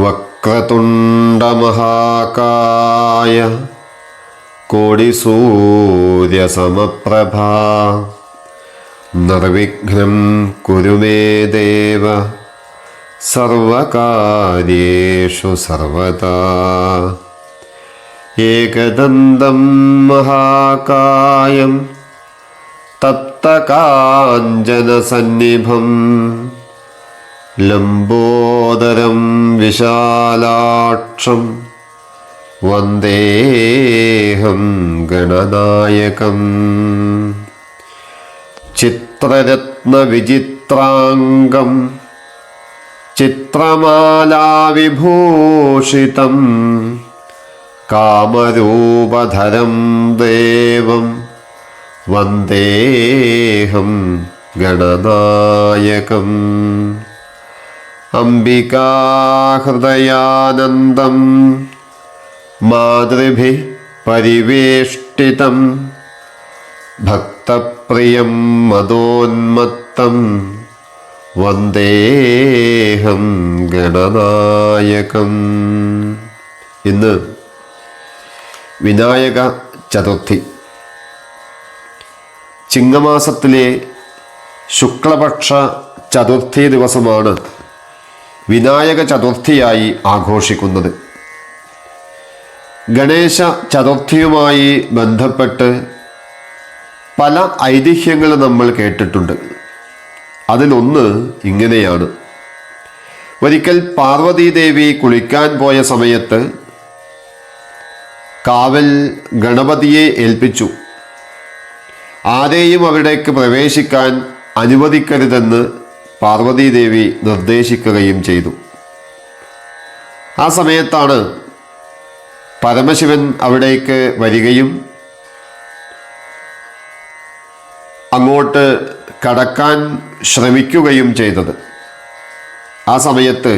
വക്രതുണ്ടമഹാകായ കോടിസൂര്യസമപ്രഭാ നിർവിഘ്നം കുരു മേ ദേവ സർവകാര്യേഷു സർവദാ. ഏകദന്തം മഹാകായം തപ്തകാഞ്ചനസന്നിഭം ലംബോദരം വിശാലാക്ഷം വന്ദേഹം ഗണനായകം. ചിത്രരത്നവിചിത്രാംഗം ചിത്രമാലാവിഭൂഷിതം കാമരൂപധരം ദേവം വന്ദേഹം ഗണനായകം. അംബികാഹൃദയാനന്ദം മാതൃഭിഃ പരിവേഷ്ടിതം ഭക്തപ്രിയം മദോന്മത്തം വന്ദേഹം ഗണനായകം. ഇന്ന് വിനായക ചതുർത്ഥി. ചിങ്ങമാസത്തിലെ ശുക്ലപക്ഷ ചതുർത്ഥി ദിവസമാണ് വിനായക ചതുർത്ഥിയായി ആഘോഷിക്കുന്നത്. ഗണേശ ചതുർത്ഥിയുമായി ബന്ധപ്പെട്ട് പല ഐതിഹ്യങ്ങൾ നമ്മൾ കേട്ടിട്ടുണ്ട്. അതിലൊന്ന് ഇങ്ങനെയാണ്. ഒരിക്കൽ പാർവതീദേവി കുളിക്കാൻ പോയ സമയത്ത് കാവൽ ഗണപതിയെ ഏൽപ്പിച്ചു. ആരെയും അവിടേക്ക് പ്രവേശിക്കാൻ അനുവദിക്കരുതെന്ന് പാർവതീദേവി നിർദ്ദേശിക്കുകയും ചെയ്തു. ആ സമയത്താണ് പരമശിവൻ അവിടേക്ക് വരികയും അങ്ങോട്ട് കടക്കാൻ ശ്രമിക്കുകയും ചെയ്തത്. ആ സമയത്ത്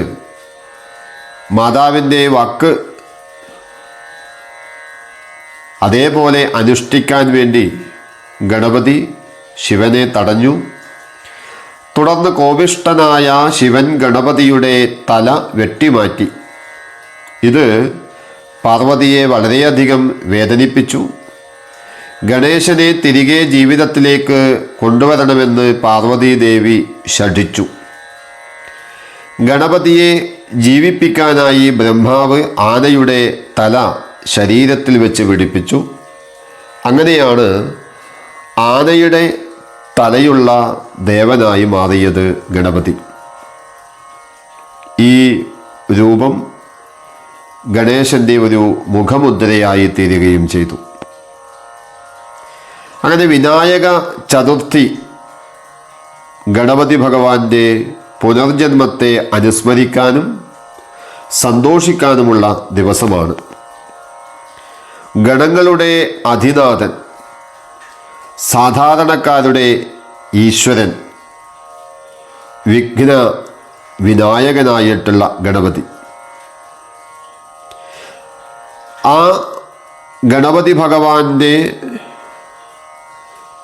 മാതാവിൻ്റെ വാക്ക് അതേപോലെ അനുഷ്ഠിക്കാൻ വേണ്ടി ഗണപതി ശിവനെ തടഞ്ഞു. തുടർന്ന് കോപിഷ്ഠനായ ശിവൻ ഗണപതിയുടെ തല വെട്ടിമാറ്റി. ഇത് പാർവതിയെ വളരെയധികം വേദനിപ്പിച്ചു. ഗണേശനെ തിരികെ ജീവിതത്തിലേക്ക് കൊണ്ടുവരണമെന്ന് പാർവതീദേവി ശഠിച്ചു. ഗണപതിയെ ജീവിപ്പിക്കാനായി ബ്രഹ്മാവ് ആനയുടെ തല ശരീരത്തിൽ വെച്ച് പിടിപ്പിച്ചു. അങ്ങനെയാണ് ആനയുടെ തലയുള്ള ദേവനായി മാറിയത് ഗണപതി. ഈ രൂപം ഗണേശൻ്റെ ഒരു മുഖമുദ്രയായി തീരുകയും ചെയ്തു. അങ്ങനെ വിനായക ചതുർത്ഥി ഗണപതി ഭഗവാന്റെ പുനർജന്മത്തെ അനുസ്മരിക്കാനും സന്തോഷിക്കാനുമുള്ള ദിവസമാണ്. ഗണങ്ങളുടെ അധിനാഥൻ, സാധാരണക്കാരുടെ ഈശ്വരൻ, വിഘ്ന വിനായകനായിട്ടുള്ള ഗണപതി. ആ ഗണപതി ഭഗവാന്റെ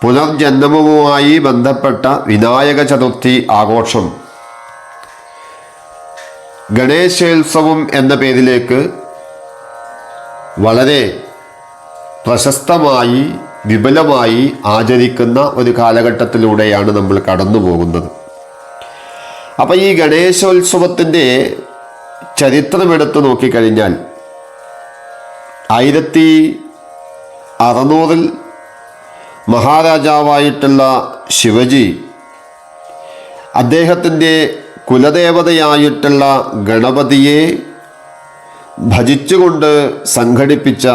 പുനർജന്മവുമായി ബന്ധപ്പെട്ട വിനായക ചതുർത്ഥി ആഘോഷം ഗണേശോത്സവം എന്ന പേരിലേക്ക് വളരെ പ്രശസ്തമായി വിപുലമായി ആചരിക്കുന്ന ഒരു കാലഘട്ടത്തിലൂടെയാണ് നമ്മൾ കടന്നു പോകുന്നത്. അപ്പം ഈ ഗണേശോത്സവത്തിൻ്റെ ചരിത്രമെടുത്ത് നോക്കിക്കഴിഞ്ഞാൽ 1600 മഹാരാജാവായിട്ടുള്ള ശിവജി അദ്ദേഹത്തിൻ്റെ കുലദേവതയായിട്ടുള്ള ഗണപതിയെ ഭജിച്ചുകൊണ്ട് സംഘടിപ്പിച്ച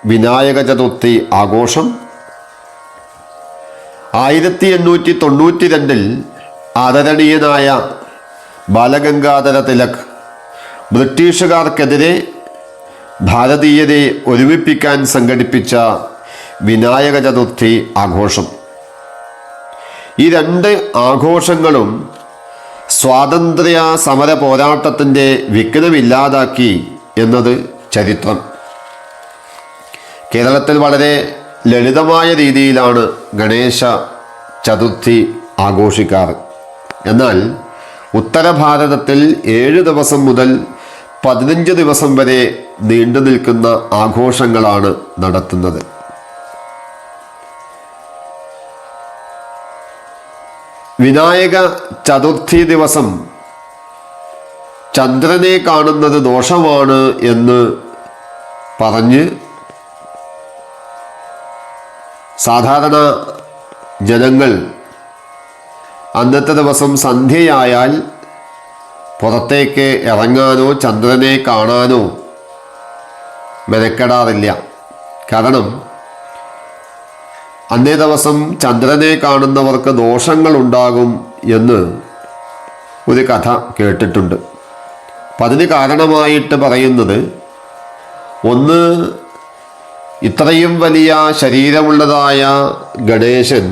വിനായക ചതുർത്ഥി ആഘോഷം 1892 ആദരണീയനായ ബാലഗംഗാധര തിലക് ബ്രിട്ടീഷുകാർക്കെതിരെ ഭാരതീയരെ ഒരുമിപ്പിക്കാൻ സംഘടിപ്പിച്ച വിനായക ചതുർത്ഥി ആഘോഷം. ഈ രണ്ട് ആഘോഷങ്ങളും സ്വാതന്ത്ര്യ സമര പോരാട്ടത്തിൻ്റെ വിഘ്നമില്ലാതാക്കി എന്നത് ചരിത്രം. കേരളത്തിൽ വളരെ ലളിതമായ രീതിയിലാണ് ഗണേശ ചതുർത്ഥി ആഘോഷിക്കാറ്. എന്നാൽ ഉത്തര ഭാരതത്തിൽ 7 ദിവസം മുതൽ 15 ദിവസം വരെ നീണ്ടു നിൽക്കുന്ന ആഘോഷങ്ങളാണ് നടത്തുന്നത്. വിനായക ചതുർത്ഥി ദിവസം ചന്ദ്രനെ കാണുന്നത് ദോഷമാണ് എന്ന് പറഞ്ഞ് സാധാരണ ജനങ്ങൾ അന്നത്തെ ദിവസം സന്ധ്യയായാൽ പുറത്തേക്ക് ഇറങ്ങാനോ ചന്ദ്രനെ കാണാനോ മെനക്കെടാറില്ല. കാരണം അന്നേ ദിവസം ചന്ദ്രനെ കാണുന്നവർക്ക് ദോഷങ്ങളുണ്ടാകും എന്ന് ഒരു കഥ കേട്ടിട്ടുണ്ട്. അപ്പം അതിന് കാരണമായിട്ട് പറയുന്നത്, ഒന്ന്, ഇത്രയും വലിയ ശരീരമുള്ളതായ ഗണേശൻ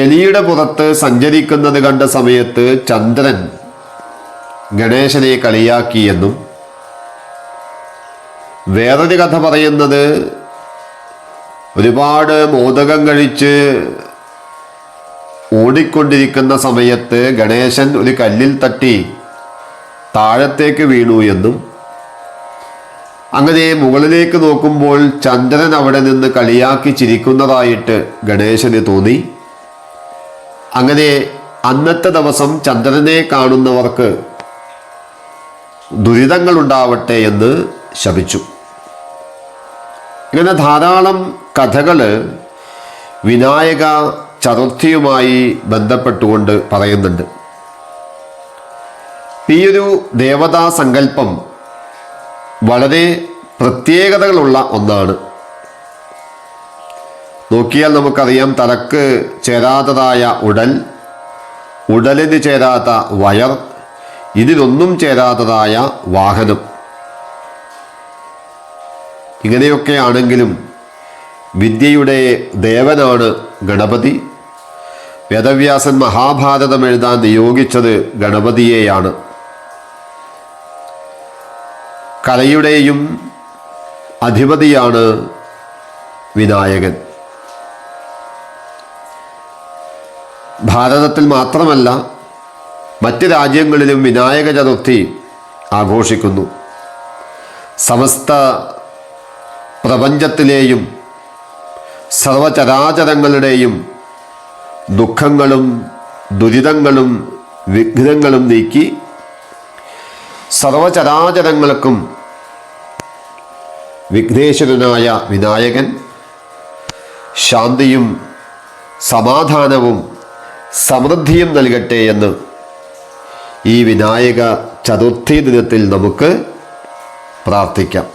എലിയുടെ പുറത്ത് സഞ്ചരിക്കുന്നത് കണ്ട സമയത്ത് ചന്ദ്രൻ ഗണേശനെ കളിയാക്കിയെന്നും, വേറൊരു കഥ പറയുന്നത്, ഒരുപാട് മോദകം കഴിച്ച് ഓടിക്കൊണ്ടിരിക്കുന്ന സമയത്ത് ഗണേശൻ ഒരു കല്ലിൽ തട്ടി താഴത്തേക്ക് വീണു എന്നും, അങ്ങനെ മുകളിലേക്ക് നോക്കുമ്പോൾ ചന്ദ്രൻ അവിടെ നിന്ന് കളിയാക്കി ചിരിക്കുന്നതായിട്ട് ഗണേശന് തോന്നി. അങ്ങനെ അന്നത്തെ ദിവസം ചന്ദ്രനെ കാണുന്നവർക്ക് ദുരിതങ്ങൾ ഉണ്ടാവട്ടെ എന്ന് ശപിച്ചു. ഇങ്ങനെ ധാരാളം കഥകൾ വിനായക ചതുർത്ഥിയുമായി ബന്ധപ്പെട്ടുകൊണ്ട് പറയുന്നുണ്ട്. ഈ ഒരു ദേവതാ സങ്കല്പം വളരെ പ്രത്യേകതകളുള്ള ഒന്നാണ്. നോക്കിയാൽ നമുക്കറിയാം, തലക്ക് ചേരാത്തതായ ഉടൽ, ഉടലിന് ചേരാത്ത വയർ, ഇതിനൊന്നും ചേരാത്തതായ വാഹനം. ഇങ്ങനെയൊക്കെ ആണെങ്കിലും വിദ്യയുടെ ദേവനാണ് ഗണപതി. വേദവ്യാസൻ മഹാഭാരതം എഴുതാൻ നിയോഗിച്ചത് ഗണപതിയെയാണ്. കലയുടെയും അധിപതിയാണ് വിനായകൻ. ഭാരതത്തിൽ മാത്രമല്ല, മറ്റ് രാജ്യങ്ങളിലും വിനായക ചതുർത്ഥി ആഘോഷിക്കുന്നു. സമസ്ത പ്രപഞ്ചത്തിലെയും സർവചരാചരങ്ങളുടെയും ദുഃഖങ്ങളും ദുരിതങ്ങളും വിഘ്നങ്ങളും നീക്കി സർവചരാചരങ്ങൾക്കും വിഘ്നേശ്വരനായ വിനായകൻ ശാന്തിയും സമാധാനവും സമൃദ്ധിയും നൽകട്ടെ എന്ന് ഈ വിനായക ചതുർത്ഥി ദിനത്തിൽ നമുക്ക് പ്രാർത്ഥിക്കാം.